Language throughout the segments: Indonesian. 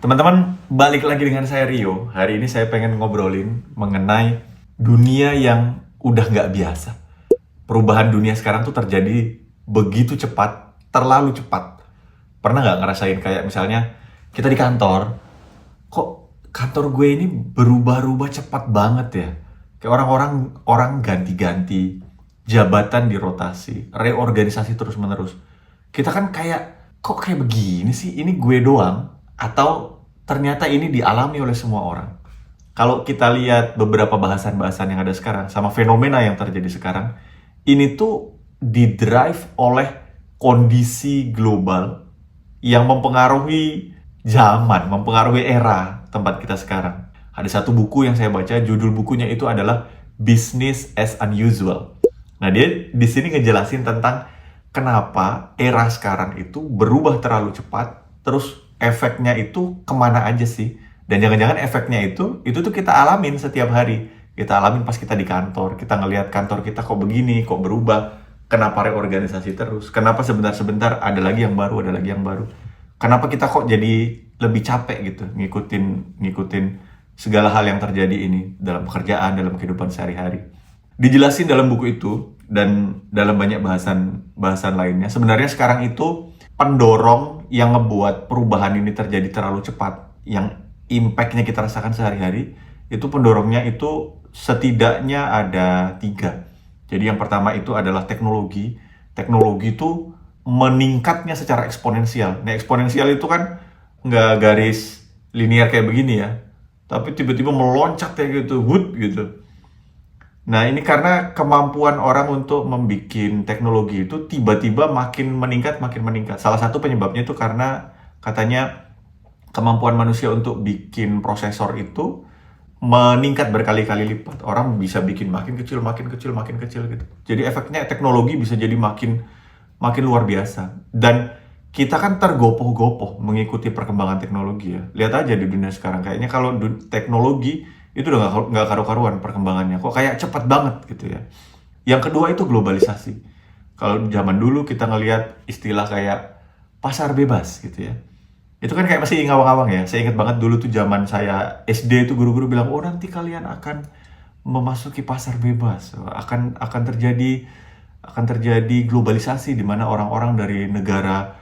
Teman-teman, balik lagi dengan saya Rio. Hari ini saya pengen ngobrolin mengenai dunia yang udah nggak biasa. Perubahan dunia sekarang tuh terjadi begitu cepat, terlalu cepat. Pernah nggak ngerasain kayak misalnya kita di kantor, kok kantor gue ini berubah-ubah cepat banget ya? Kayak orang ganti-ganti, jabatan dirotasi, reorganisasi terus-menerus. Kita kan kok kayak begini sih? Ini gue doang? Atau ternyata ini dialami oleh semua orang? Kalau kita lihat beberapa bahasan-bahasan yang ada sekarang, sama fenomena yang terjadi sekarang, ini tuh didrive oleh kondisi global yang mempengaruhi zaman, mempengaruhi era tempat kita sekarang. Ada satu buku yang saya baca, judul bukunya itu adalah Business as Unusual. Nah, dia di sini ngejelasin tentang kenapa era sekarang itu berubah terlalu cepat, terus efeknya itu kemana aja sih? Dan jangan-jangan efeknya itu tuh kita alamin setiap hari. Kita alamin pas kita di kantor, kita ngelihat kantor kita kok begini, kok berubah. Kenapa reorganisasi terus? Kenapa sebentar-sebentar ada lagi yang baru, ada lagi yang baru? Kenapa kita kok jadi lebih capek gitu ngikutin segala hal yang terjadi ini dalam pekerjaan, dalam kehidupan sehari-hari? Dijelasin dalam buku itu dan dalam banyak bahasan lainnya. Sebenarnya sekarang itu pendorong yang ngebuat perubahan ini terjadi terlalu cepat, yang impact-nya kita rasakan sehari-hari, itu pendorongnya itu setidaknya ada 3. Jadi yang pertama itu adalah teknologi. Teknologi itu meningkatnya secara eksponensial. Nah, eksponensial itu kan nggak garis linear kayak begini ya, tapi tiba-tiba meloncat kayak gitu, wood gitu. Nah, ini karena kemampuan orang untuk membuat teknologi itu tiba-tiba makin meningkat, makin meningkat. Salah satu penyebabnya itu karena katanya kemampuan manusia untuk bikin prosesor itu meningkat berkali-kali lipat. Orang bisa bikin makin kecil, makin kecil, makin kecil gitu. Jadi efeknya teknologi bisa jadi makin makin luar biasa. Dan kita kan tergopoh-gopoh mengikuti perkembangan teknologi ya. Lihat aja di dunia sekarang, kayaknya kalau teknologi itu udah nggak karu-karuan perkembangannya. Kok kayak cepat banget gitu ya. Yang kedua itu globalisasi. Kalau zaman dulu kita ngelihat istilah kayak pasar bebas gitu ya. Itu kan kayak masih ngawang-ngawang ya. Saya ingat banget dulu tuh zaman saya SD itu guru-guru bilang, "Oh, nanti kalian akan memasuki pasar bebas. Akan terjadi globalisasi di mana orang-orang dari negara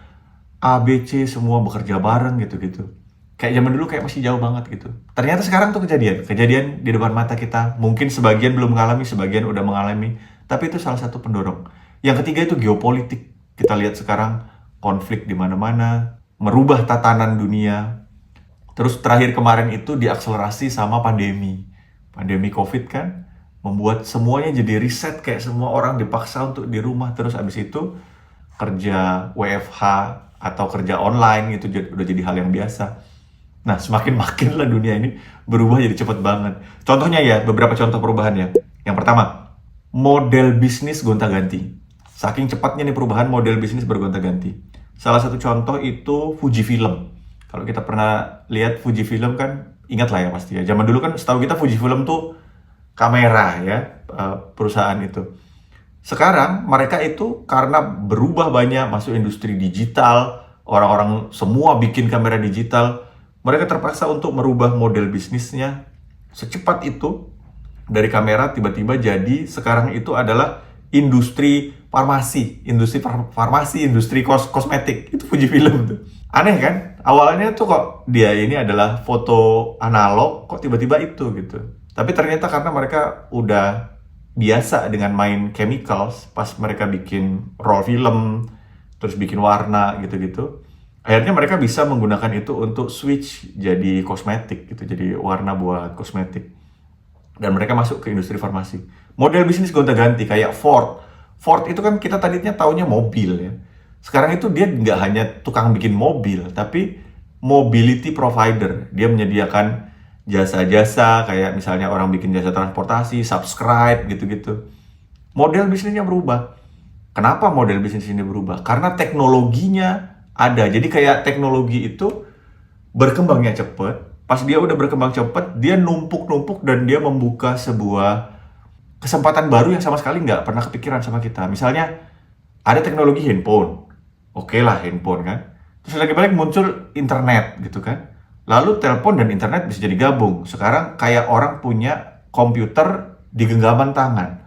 A, B, C semua bekerja bareng gitu-gitu." Kayak zaman dulu kayak masih jauh banget gitu. Ternyata sekarang tuh kejadian di depan mata kita. Mungkin sebagian belum mengalami, sebagian udah mengalami. Tapi itu salah satu pendorong. Yang ketiga itu geopolitik. Kita lihat sekarang konflik di mana-mana, merubah tatanan dunia. Terus terakhir kemarin itu diakselerasi sama pandemi. Pandemi COVID kan membuat semuanya jadi riset, kayak semua orang dipaksa untuk di rumah. Terus abis itu kerja WFH atau kerja online gitu udah jadi hal yang biasa. Nah, semakin makin lah dunia ini berubah jadi cepet banget. Contohnya ya, beberapa contoh perubahannya. Yang pertama, model bisnis gonta-ganti. Saking cepatnya nih perubahan, model bisnis bergonta-ganti. Salah satu contoh itu Fujifilm. Kalau kita pernah lihat Fujifilm kan, ingat lah ya pasti ya. Zaman dulu kan setahu kita Fujifilm tuh kamera ya, perusahaan itu. Sekarang mereka itu karena berubah banyak, masuk industri digital, orang-orang semua bikin kamera digital, mereka terpaksa untuk merubah model bisnisnya secepat itu. Dari kamera tiba-tiba jadi sekarang itu adalah industri farmasi, industri kosmetik. Itu Fujifilm tuh. Aneh kan? Awalnya tuh kok dia ini adalah foto analog, kok tiba-tiba itu gitu. Tapi ternyata karena mereka udah biasa dengan main chemicals pas mereka bikin roll film, terus bikin warna gitu-gitu. Akhirnya mereka bisa menggunakan itu untuk switch jadi kosmetik gitu, jadi warna buat kosmetik. Dan mereka masuk ke industri farmasi. Model bisnis gonta-ganti kayak Ford. Ford itu kan kita tadinya taunya mobil ya. Sekarang itu dia nggak hanya tukang bikin mobil, tapi mobility provider. Dia menyediakan jasa-jasa kayak misalnya orang bikin jasa transportasi, subscribe gitu-gitu. Model bisnisnya berubah. Kenapa model bisnis ini berubah? Karena teknologinya ada. Jadi kayak teknologi itu berkembangnya cepet. Pas dia udah berkembang cepet, dia numpuk-numpuk dan dia membuka sebuah kesempatan baru yang sama sekali nggak pernah kepikiran sama kita. Misalnya ada teknologi handphone. Oke lah handphone kan. Terus lagi balik muncul internet gitu kan. Lalu telepon dan internet bisa jadi gabung. Sekarang kayak orang punya komputer di genggaman tangan.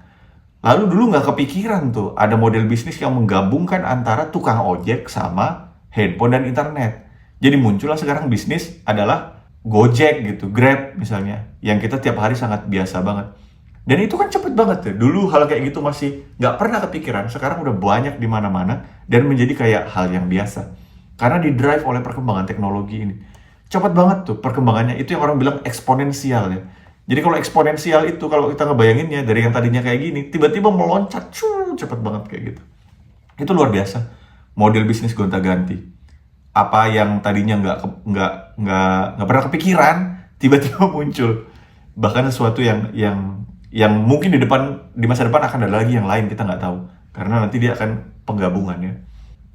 Lalu dulu nggak kepikiran tuh ada model bisnis yang menggabungkan antara tukang ojek sama handphone dan internet. Jadi muncullah sekarang bisnis adalah Gojek gitu, Grab misalnya, yang kita tiap hari sangat biasa banget. Dan itu kan cepet banget tuh. Dulu hal kayak gitu masih nggak pernah kepikiran, sekarang udah banyak di mana-mana dan menjadi kayak hal yang biasa. Karena didrive oleh perkembangan teknologi ini. Cepet banget tuh perkembangannya, itu yang orang bilang eksponensial ya. Jadi kalau eksponensial itu, kalau kita ngebayanginnya dari yang tadinya kayak gini, tiba-tiba meloncat, cepet banget kayak gitu. Itu luar biasa. Model bisnis gonta-ganti. Apa yang tadinya nggak pernah kepikiran, tiba-tiba muncul. Bahkan sesuatu yang mungkin di masa depan akan ada lagi yang lain, kita nggak tahu. Karena nanti dia akan penggabungannya.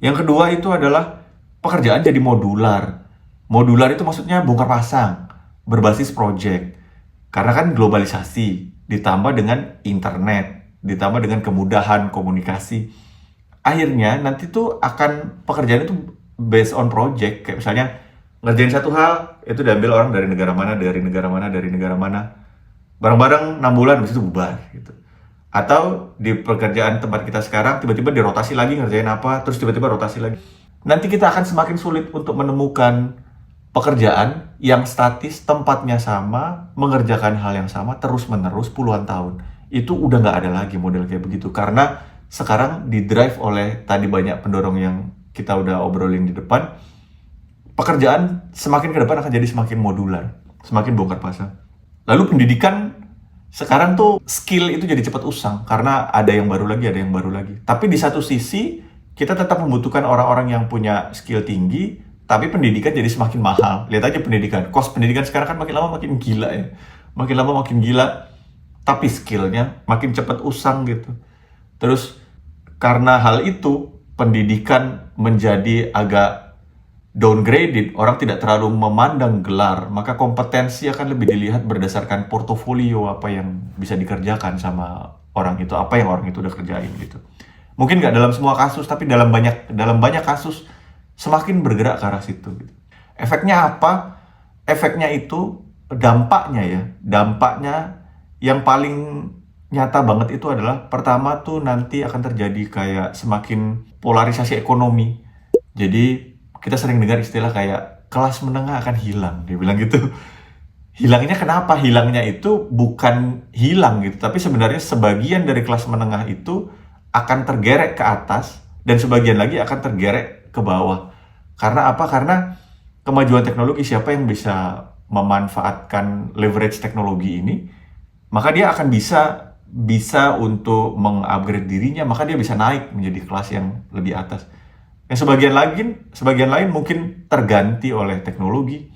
Yang kedua itu adalah pekerjaan jadi modular. Modular itu maksudnya bongkar pasang, berbasis project. Karena kan globalisasi, ditambah dengan internet, ditambah dengan kemudahan komunikasi. Akhirnya nanti tuh akan pekerjaan itu based on project. Kayak misalnya ngerjain satu hal, itu diambil orang dari negara mana, dari negara mana, dari negara mana. Bareng-bareng 6 bulan, habis itu bubar gitu. Atau di pekerjaan tempat kita sekarang, tiba-tiba dirotasi lagi ngerjain apa, terus tiba-tiba rotasi lagi. Nanti kita akan semakin sulit untuk menemukan pekerjaan yang statis, tempatnya sama, mengerjakan hal yang sama terus-menerus puluhan tahun. Itu udah nggak ada lagi model kayak begitu. Karena sekarang didrive oleh tadi banyak pendorong yang kita udah obrolin di depan. Pekerjaan semakin ke depan akan jadi semakin modular, semakin bongkar pasang. Lalu pendidikan sekarang tuh skill itu jadi cepat usang karena ada yang baru lagi, ada yang baru lagi. Tapi di satu sisi kita tetap membutuhkan orang-orang yang punya skill tinggi, tapi pendidikan jadi semakin mahal. Lihat aja pendidikan, cost pendidikan sekarang kan makin lama makin gila ya. Makin lama makin gila, tapi skillnya makin cepat usang gitu. Terus karena hal itu, pendidikan menjadi agak downgraded, orang tidak terlalu memandang gelar, maka kompetensi akan lebih dilihat berdasarkan portofolio apa yang bisa dikerjakan sama orang itu, apa yang orang itu udah kerjain gitu. Mungkin nggak dalam semua kasus, tapi dalam banyak kasus semakin bergerak ke arah situ. Gitu. Efeknya apa? Efeknya itu dampaknya yang paling nyata banget itu adalah pertama tuh nanti akan terjadi kayak semakin polarisasi ekonomi. Jadi kita sering dengar istilah kayak kelas menengah akan hilang, dia bilang gitu. Hilangnya kenapa? Hilangnya itu bukan hilang gitu, tapi sebenarnya sebagian dari kelas menengah itu akan tergerek ke atas dan sebagian lagi akan tergerek ke bawah. Karena apa? Karena kemajuan teknologi, siapa yang bisa memanfaatkan leverage teknologi ini, maka dia akan bisa untuk mengupgrade dirinya, maka dia bisa naik menjadi kelas yang lebih atas. Yang sebagian lain mungkin tergantikan oleh teknologi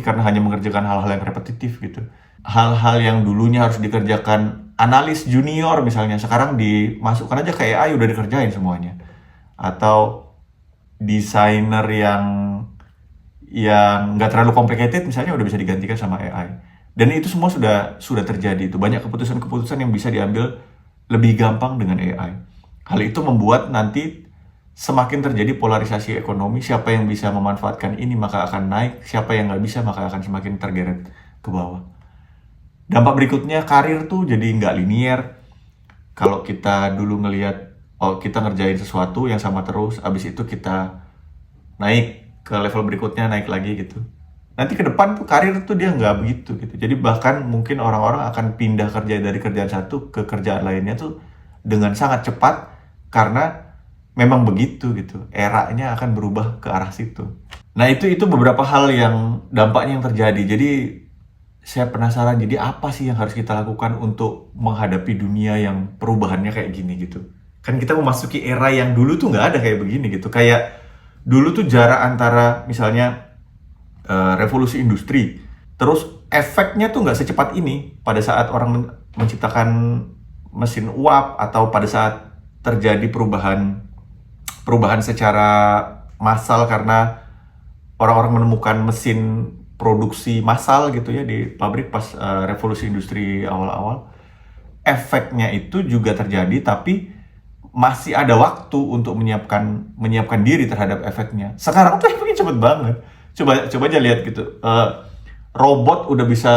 karena hanya mengerjakan hal-hal yang repetitif gitu. Hal-hal yang dulunya harus dikerjakan analis junior misalnya, sekarang dimasukkan aja ke AI, udah dikerjain semuanya. Atau desainer yang nggak terlalu complicated misalnya udah bisa digantikan sama AI. Dan itu semua sudah terjadi. Itu banyak keputusan-keputusan yang bisa diambil lebih gampang dengan AI. Hal itu membuat nanti semakin terjadi polarisasi ekonomi, siapa yang bisa memanfaatkan ini maka akan naik, siapa yang nggak bisa maka akan semakin tergeret ke bawah. Dampak berikutnya, karir tuh jadi nggak linier. Kalau kita dulu ngelihat, kita ngerjain sesuatu yang sama terus, abis itu kita naik ke level berikutnya, naik lagi gitu. Nanti ke depan tuh karir tuh dia nggak begitu gitu. Jadi bahkan mungkin orang-orang akan pindah kerja dari kerjaan satu ke kerjaan lainnya tuh dengan sangat cepat karena memang begitu gitu, eranya akan berubah ke arah situ. Nah itu beberapa hal yang dampaknya yang terjadi. Jadi saya penasaran, jadi apa sih yang harus kita lakukan untuk menghadapi dunia yang perubahannya kayak gini gitu. Kan kita memasuki era yang dulu tuh nggak ada kayak begini gitu. Kayak dulu tuh jarak antara misalnya revolusi industri, terus efeknya tuh nggak secepat ini pada saat orang menciptakan mesin uap atau pada saat terjadi perubahan secara massal karena orang-orang menemukan mesin produksi massal gitu ya di pabrik pas revolusi industri awal-awal. Efeknya itu juga terjadi, tapi masih ada waktu untuk menyiapkan diri terhadap efeknya. Sekarang tuh efeknya cepet banget. Coba aja lihat gitu. Robot udah bisa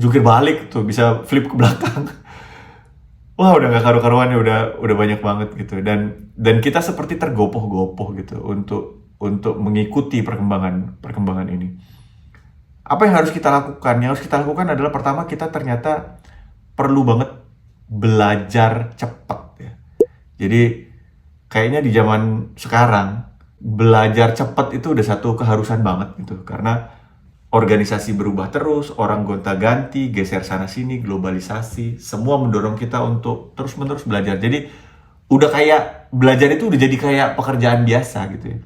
jungkir balik tuh, bisa flip ke belakang. Wah, udah nggak karu-karuan ya, udah banyak banget gitu. Dan kita seperti tergopoh-gopoh gitu untuk mengikuti perkembangan ini. Apa yang harus kita lakukan? Yang harus kita lakukan adalah pertama, kita ternyata perlu banget belajar cepat ya. Jadi kayaknya di zaman sekarang belajar cepat itu udah satu keharusan banget gitu, karena organisasi berubah terus, orang gonta-ganti, geser sana-sini, globalisasi, semua mendorong kita untuk terus-menerus belajar. Jadi udah kayak belajar itu udah jadi kayak pekerjaan biasa gitu ya.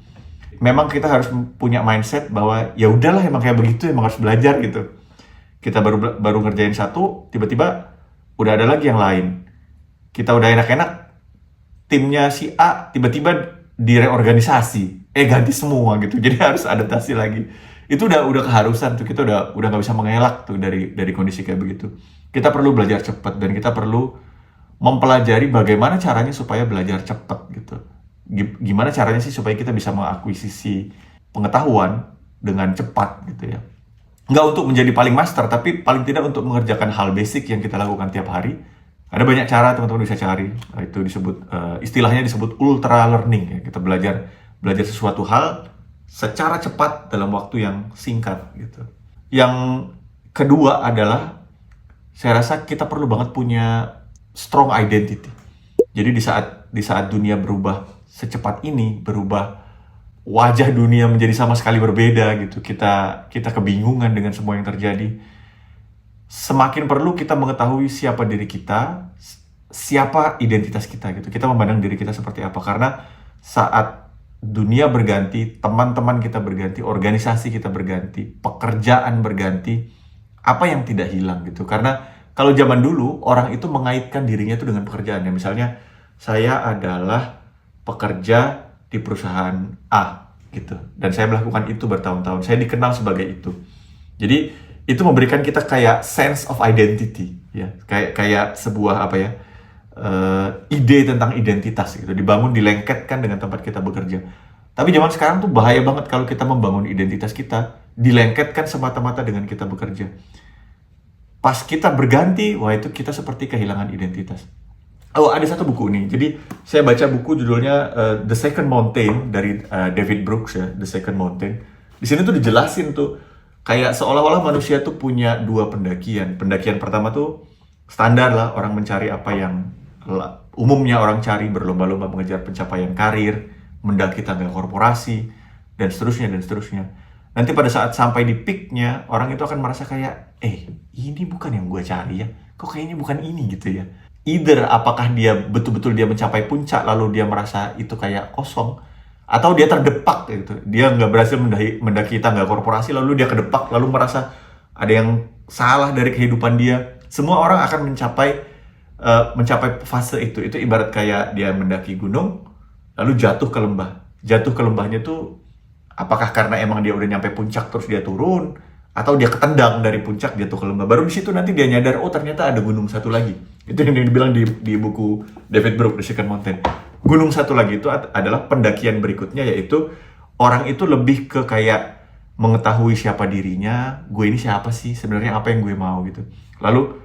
Memang kita harus punya mindset bahwa ya udahlah, emang kayak begitu, emang harus belajar gitu. Kita baru ngerjain satu, tiba-tiba udah ada lagi yang lain. Kita udah enak-enak, timnya si A tiba-tiba direorganisasi, ganti semua gitu. Jadi harus adaptasi lagi. Itu udah keharusan tuh, kita udah nggak bisa mengelak tuh dari kondisi kayak begitu. Kita perlu belajar cepat, dan kita perlu mempelajari bagaimana caranya supaya belajar cepat gitu. Gimana caranya sih supaya kita bisa mengakuisisi pengetahuan dengan cepat gitu ya. Nggak untuk menjadi paling master, tapi paling tidak untuk mengerjakan hal basic yang kita lakukan tiap hari. Ada banyak cara teman-teman bisa cari. Itu disebut istilahnya disebut ultra learning ya. Kita belajar sesuatu hal secara cepat dalam waktu yang singkat gitu. Yang kedua adalah, saya rasa kita perlu banget punya strong identity. Jadi di saat dunia berubah secepat ini, wajah dunia menjadi sama sekali berbeda gitu. Kita kebingungan dengan semua yang terjadi. Semakin perlu kita mengetahui siapa diri kita, siapa identitas kita gitu. Kita memandang diri kita seperti apa, karena saat dunia berganti, teman-teman kita berganti, organisasi kita berganti, pekerjaan berganti, apa yang tidak hilang gitu. Karena kalau zaman dulu orang itu mengaitkan dirinya itu dengan pekerjaannya. Misalnya saya adalah pekerja di perusahaan A gitu, dan saya melakukan itu bertahun-tahun, saya dikenal sebagai itu. Jadi itu memberikan kita kayak sense of identity ya, kayak sebuah apa ya, ide tentang identitas gitu, dibangun, dilengketkan dengan tempat kita bekerja. Tapi zaman sekarang tuh bahaya banget kalau kita membangun identitas kita dilengketkan semata-mata dengan kita bekerja. Pas kita berganti, wah itu kita seperti kehilangan identitas. Oh, ada satu buku nih. Jadi saya baca buku judulnya The Second Mountain dari David Brooks ya, The Second Mountain. Di sini tuh dijelasin tuh kayak seolah-olah manusia tuh punya dua pendakian. Pendakian pertama tuh standar lah, orang mencari apa yang umumnya orang cari, berlomba-lomba mengejar pencapaian karir, mendaki tangga korporasi, dan seterusnya dan seterusnya. Nanti pada saat sampai di peak-nya, orang itu akan merasa kayak, ini bukan yang gue cari ya, kok kayaknya bukan ini gitu ya. Either apakah dia betul-betul dia mencapai puncak lalu dia merasa itu kayak kosong, atau dia terdepak gitu, dia nggak berhasil mendaki tangga korporasi lalu dia kedepak, lalu merasa ada yang salah dari kehidupan dia. Semua orang akan mencapai fase itu ibarat kayak dia mendaki gunung lalu jatuh ke lembah. Jatuh ke lembahnya tuh apakah karena emang dia udah nyampe puncak terus dia turun, atau dia ketendang dari puncak jatuh ke lembah. Baru di situ nanti dia nyadar, oh ternyata ada gunung satu lagi. Itu yang dibilang di buku David Brooks, The Second Mountain. Gunung satu lagi itu adalah pendakian berikutnya, yaitu orang itu lebih ke kayak mengetahui siapa dirinya, gue ini siapa sih, sebenarnya apa yang gue mau gitu. Lalu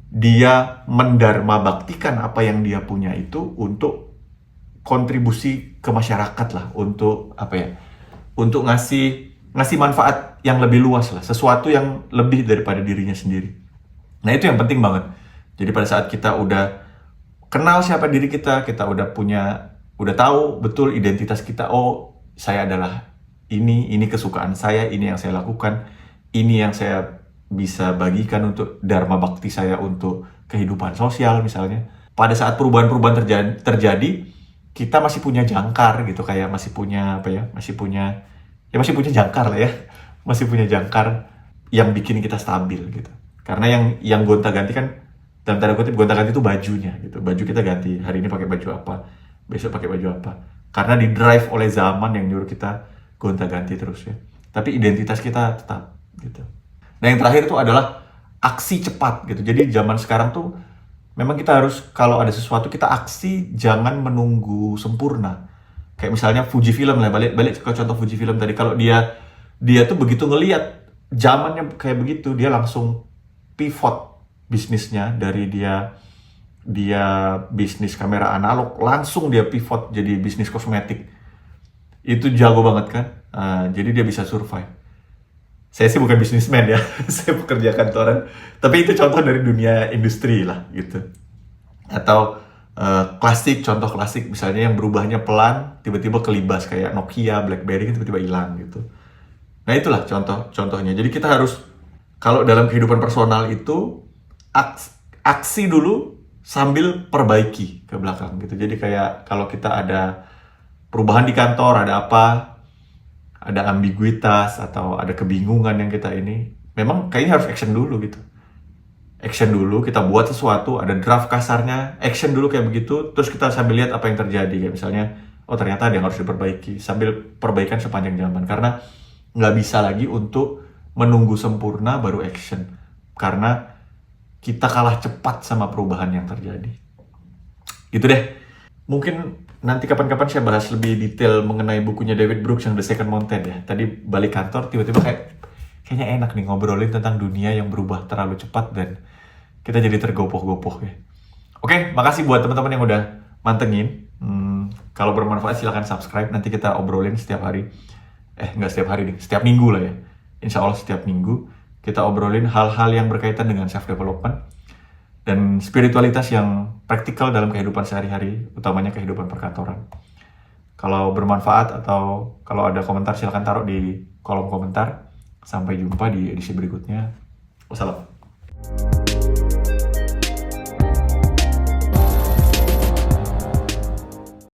dia mendharma baktikan apa yang dia punya itu untuk kontribusi ke masyarakat lah, untuk apa ya, untuk ngasih manfaat yang lebih luas lah, sesuatu yang lebih daripada dirinya sendiri. Nah itu yang penting banget. Jadi pada saat kita udah kenal siapa diri kita udah tahu betul identitas kita, oh saya adalah ini kesukaan saya, ini yang saya lakukan, ini yang saya bisa bagikan untuk dharma bakti saya untuk kehidupan sosial misalnya. Pada saat perubahan-perubahan terjadi, kita masih punya jangkar gitu, kayak masih punya jangkar lah ya. Masih punya jangkar yang bikin kita stabil gitu. Karena yang gonta-ganti kan, dalam tanda kutip gonta-ganti itu bajunya gitu. Baju kita ganti, hari ini pakai baju apa, besok pakai baju apa. Karena di drive oleh zaman yang nyuruh kita gonta-ganti terus ya. Tapi identitas kita tetap gitu. Nah yang terakhir itu adalah aksi cepat gitu. Jadi zaman sekarang tuh memang kita harus, kalau ada sesuatu kita aksi, jangan menunggu sempurna. Kayak misalnya Fujifilm lah, balik ke contoh Fujifilm tadi. Kalau dia Dia tuh begitu ngelihat zamannya kayak begitu, dia langsung pivot bisnisnya dari dia bisnis kamera analog, langsung dia pivot jadi bisnis kosmetik. Itu jago banget kan. Jadi dia bisa survive. Saya sih bukan bisnismen ya, saya pekerja kantoran, tapi itu contoh dari dunia industri lah gitu. Atau contoh klasik misalnya yang berubahnya pelan, tiba-tiba kelibas kayak Nokia, BlackBerry kan tiba-tiba hilang gitu. Nah itulah contohnya. Jadi kita harus, kalau dalam kehidupan personal itu, aksi dulu sambil perbaiki ke belakang gitu. Jadi kayak kalau kita ada perubahan di kantor, ada apa, ada ambiguitas atau ada kebingungan yang kita ini, memang kayaknya harus action dulu gitu. Action dulu, kita buat sesuatu, ada draft kasarnya, action dulu kayak begitu, terus kita sambil lihat apa yang terjadi. Kayak misalnya, oh ternyata ada yang harus diperbaiki, sambil perbaikan sepanjang zaman. Karena nggak bisa lagi untuk menunggu sempurna baru action. Karena kita kalah cepat sama perubahan yang terjadi. Gitu deh. Mungkin nanti kapan-kapan saya bahas lebih detail mengenai bukunya David Brooks yang The Second Mountain ya. Tadi balik kantor, tiba-tiba kayaknya enak nih ngobrolin tentang dunia yang berubah terlalu cepat dan kita jadi tergopoh-gopoh ya. Oke, makasih buat teman-teman yang udah mantengin. Kalau bermanfaat silahkan subscribe, nanti kita obrolin setiap hari. Nggak setiap hari nih, setiap minggu lah ya. Insya Allah setiap minggu kita obrolin hal-hal yang berkaitan dengan self-development dan spiritualitas yang praktikal dalam kehidupan sehari-hari, utamanya kehidupan perkantoran. Kalau bermanfaat atau kalau ada komentar silahkan taruh di kolom komentar. Sampai jumpa di edisi berikutnya. Wassalam.